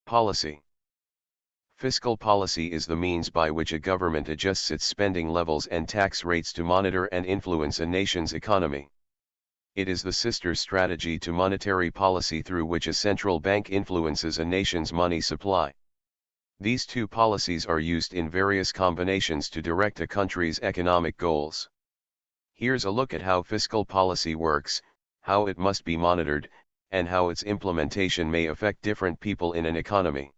Policy. Fiscal policy is the means by which a government adjusts its spending levels and tax rates to monitor and influence a nation's economy. It is the sister strategy to monetary policy through which a central bank influences a nation's money supply. These two policies are used in various combinations to direct a country's economic goals. Here's a look at how fiscal policy works, how it must be monitored, and how its implementation may affect different people in an economy.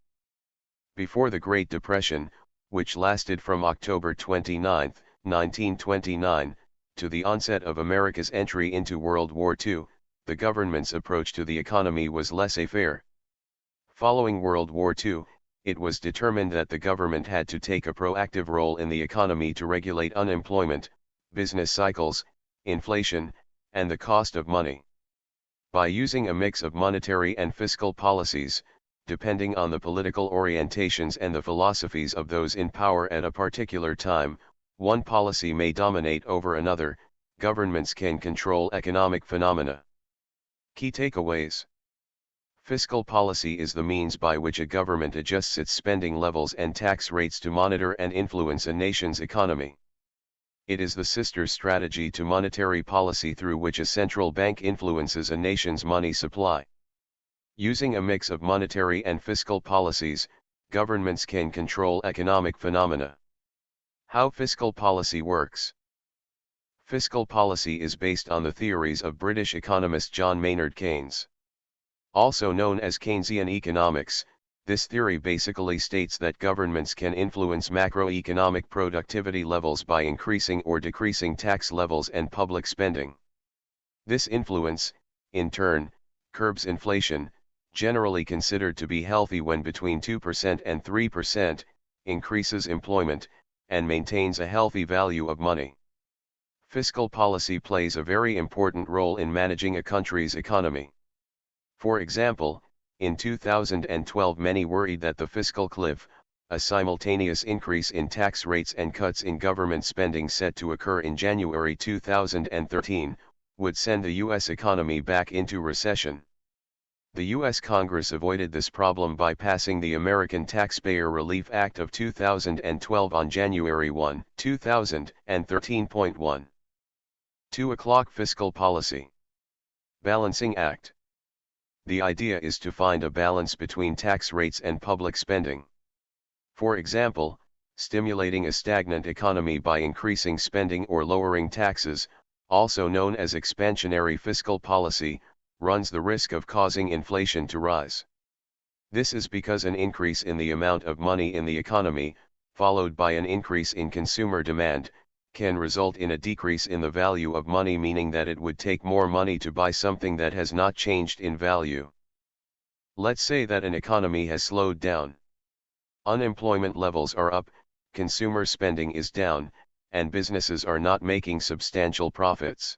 Before the Great Depression, which lasted from October 29, 1929, to the onset of America's entry into World War II, the government's approach to the economy was laissez-faire. Following World War II, it was determined that the government had to take a proactive role in the economy to regulate unemployment, business cycles, inflation, and the cost of money. By using a mix of monetary and fiscal policies, depending on the political orientations and the philosophies of those in power at a particular time, one policy may dominate over another. Governments can control economic phenomena. Key takeaways. Fiscal policy is the means by which a government adjusts its spending levels and tax rates to monitor and influence a nation's economy. It is the sister strategy to monetary policy through which a central bank influences a nation's money supply. Using a mix of monetary and fiscal policies, governments can control economic phenomena. How fiscal policy works. Fiscal policy is based on the theories of British economist John Maynard Keynes. Also known as Keynesian economics, this theory basically states that governments can influence macroeconomic productivity levels by increasing or decreasing tax levels and public spending. This influence, in turn, curbs inflation, generally considered to be healthy when between 2% and 3%, increases employment, and maintains a healthy value of money. Fiscal policy plays a very important role in managing a country's economy. For example, in 2012 many worried that the fiscal cliff, a simultaneous increase in tax rates and cuts in government spending set to occur in January 2013, would send the U.S. economy back into recession. The U.S. Congress avoided this problem by passing the American Taxpayer Relief Act of 2012 on January 1, 2013.1. 2 o'clock Fiscal Policy. Balancing Act. The idea is to find a balance between tax rates and public spending. For example, stimulating a stagnant economy by increasing spending or lowering taxes, also known as expansionary fiscal policy, runs the risk of causing inflation to rise. This is because an increase in the amount of money in the economy, followed by an increase in consumer demand, can result in a decrease in the value of money, meaning that it would take more money to buy something that has not changed in value. Let's say that an economy has slowed down. Unemployment levels are up, consumer spending is down, and businesses are not making substantial profits.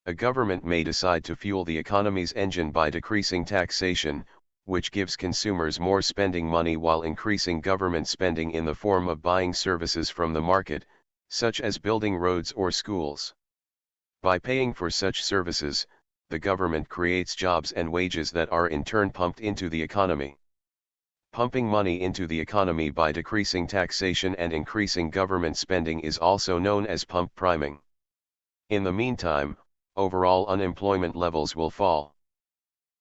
A government may decide to fuel the economy's engine by decreasing taxation, which gives consumers more spending money while increasing government spending in the form of buying services from the market, such as building roads or schools. By paying for such services, the government creates jobs and wages that are in turn pumped into the economy. Pumping money into the economy by decreasing taxation and increasing government spending is also known as pump priming. In the meantime, overall unemployment levels will fall.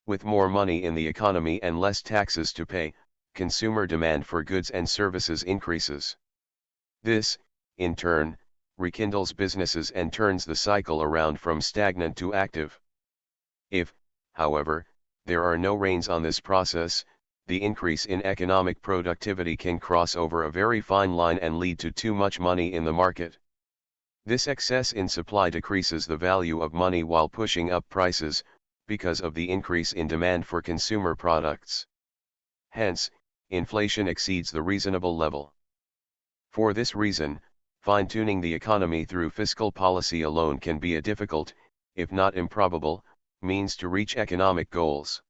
With more money in the economy and less taxes to pay, consumer demand for goods and services increases. This, in turn, rekindles businesses and turns the cycle around from stagnant to active. If, however, there are no reins on this process, the increase in economic productivity can cross over a very fine line and lead to too much money in the market. This excess in supply decreases the value of money while pushing up prices, because of the increase in demand for consumer products. Hence, inflation exceeds the reasonable level. For this reason, fine-tuning the economy through fiscal policy alone can be a difficult, if not improbable, means to reach economic goals.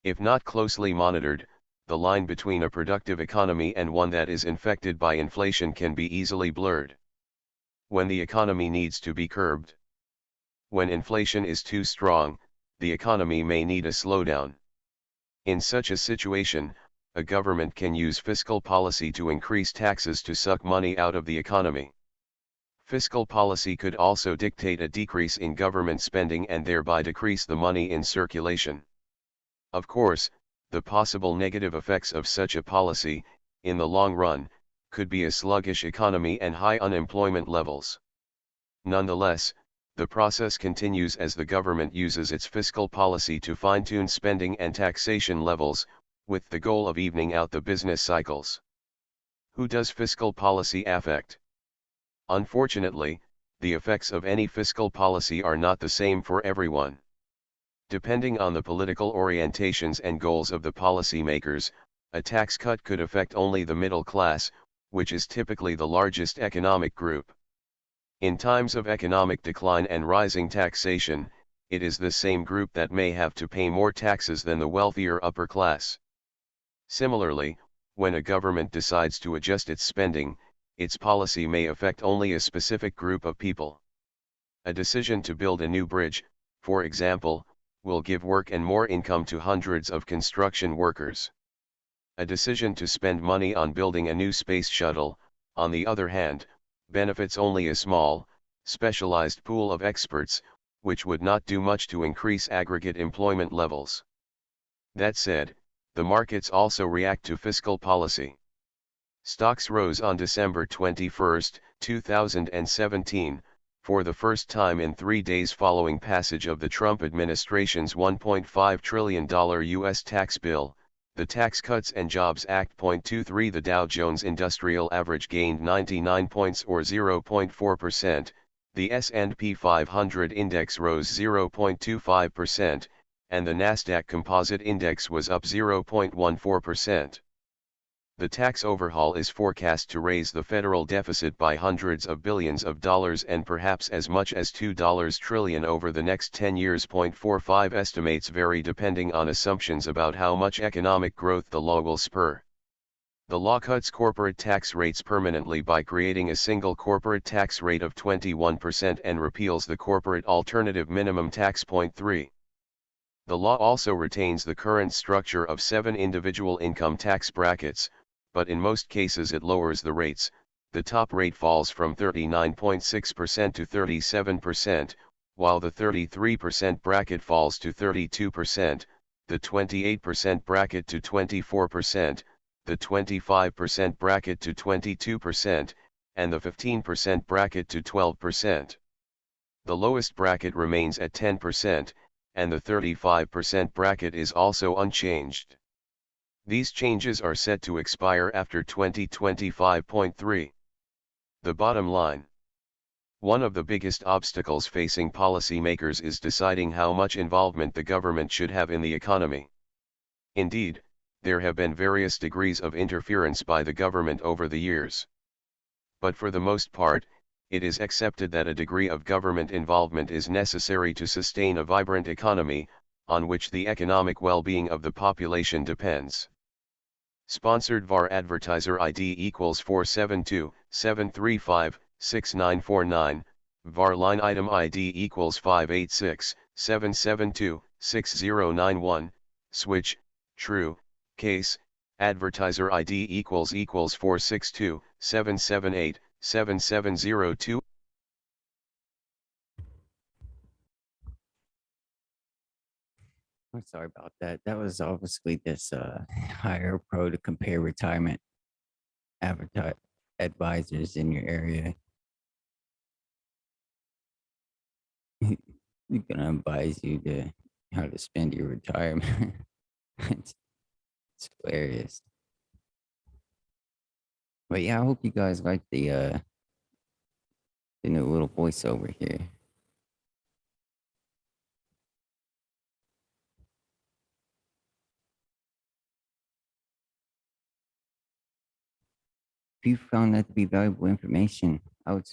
If not closely monitored, the line between a productive economy and one that is infected by inflation can be easily blurred. When the economy needs to be curbed. When inflation is too strong, the economy may need a slowdown. In such a situation, a government can use fiscal policy to increase taxes to suck money out of the economy. Fiscal policy could also dictate a decrease in government spending and thereby decrease the money in circulation. Of course, the possible negative effects of such a policy, in the long run, could be a sluggish economy and high unemployment levels. Nonetheless, the process continues as the government uses its fiscal policy to fine-tune spending and taxation levels, with the goal of evening out the business cycles. Who does fiscal policy affect? Unfortunately, the effects of any fiscal policy are not the same for everyone. Depending on the political orientations and goals of the policymakers, a tax cut could affect only the middle class, which is typically the largest economic group. In times of economic decline and rising taxation, it is this same group that may have to pay more taxes than the wealthier upper class. Similarly, when a government decides to adjust its spending, its policy may affect only a specific group of people. A decision to build a new bridge, for example, will give work and more income to hundreds of construction workers. A decision to spend money on building a new space shuttle, on the other hand, benefits only a small, specialized pool of experts, which would not do much to increase aggregate employment levels. That said, the markets also react to fiscal policy. Stocks rose on December 21, 2017, for the first time in 3 days following passage of the Trump administration's $1.5 trillion U.S. tax bill, the Tax Cuts and Jobs Act. 23. The Dow Jones Industrial Average gained 99 points or 0.4%, the S&P 500 index rose 0.25%, and the Nasdaq Composite Index was up 0.14%. The tax overhaul is forecast to raise the federal deficit by hundreds of billions of dollars and perhaps as much as $2 trillion over the next 10 years. 45 estimates vary depending on assumptions about how much economic growth the law will spur. The law cuts corporate tax rates permanently by creating a single corporate tax rate of 21% and repeals the corporate alternative minimum tax. 3. The law also retains the current structure of 7 individual income tax brackets, but in most cases it lowers the rates. The top rate falls from 39.6% to 37%, while the 33% bracket falls to 32%, the 28% bracket to 24%, the 25% bracket to 22%, and the 15% bracket to 12%. The lowest bracket remains at 10%, and the 35% bracket is also unchanged. These changes are set to expire after 2025.3. The bottom line. One of the biggest obstacles facing policymakers is deciding how much involvement the government should have in the economy. Indeed, there have been various degrees of interference by the government over the years. But for the most part, it is accepted that a degree of government involvement is necessary to sustain a vibrant economy, on which the economic well-being of the population depends. Sponsored VAR Advertiser ID equals 472-735-6949, VAR Line Item ID equals 586-772-6091, Switch, True, Case, Advertiser ID equals 462-778-7702. I'm sorry about that. That was obviously this hire pro to compare retirement advertise advisors in your area. He's gonna advise you to how to spend your retirement. it's, it's hilarious. But yeah, I hope you guys like the new little voiceover here. If you found that to be valuable information, I would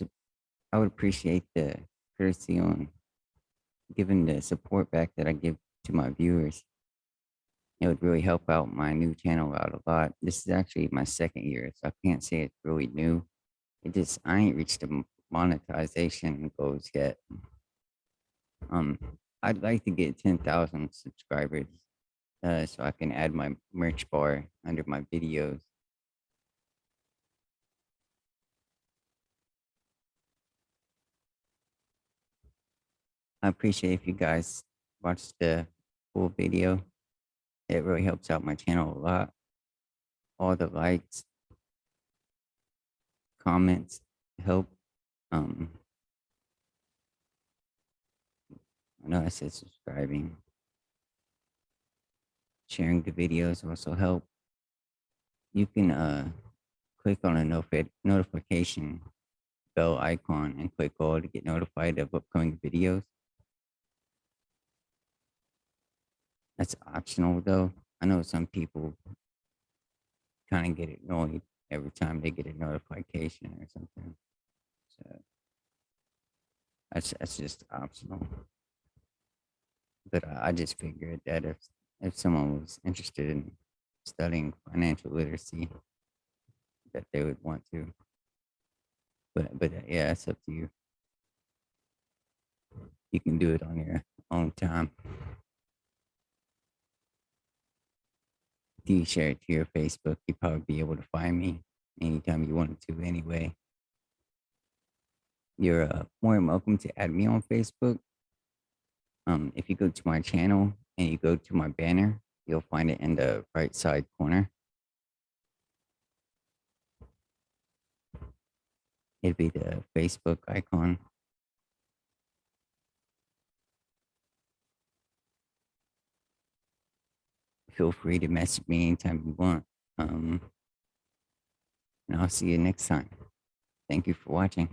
appreciate the courtesy on giving the support back that I give to my viewers. It would really help out my new channel out a lot. This is actually my second year, so I can't say it's really new. I ain't reached the monetization goals yet. I'd like to get 10,000 subscribers so I can add my merch bar under my videos. I appreciate if you guys watch the full video. It really helps out my channel a lot. All the likes, comments help. Um, I know I said subscribing. Sharing the videos also help. You can click on a notification bell icon and click all to get notified of upcoming videos. That's optional though. I know some people kind of get annoyed every time they get a notification or something. So that's just optional. But I just figured that if someone was interested in studying financial literacy, that they would want to. But yeah, it's up to you. You can do it on your own time. If you share it to your Facebook, you'd probably be able to find me anytime you wanted to anyway. You're more than welcome to add me on Facebook. If you go to my channel and you go to my banner, you'll find it in the right side corner. It'd be the Facebook icon. Feel free to message me anytime you want. And I'll see you next time. Thank you for watching.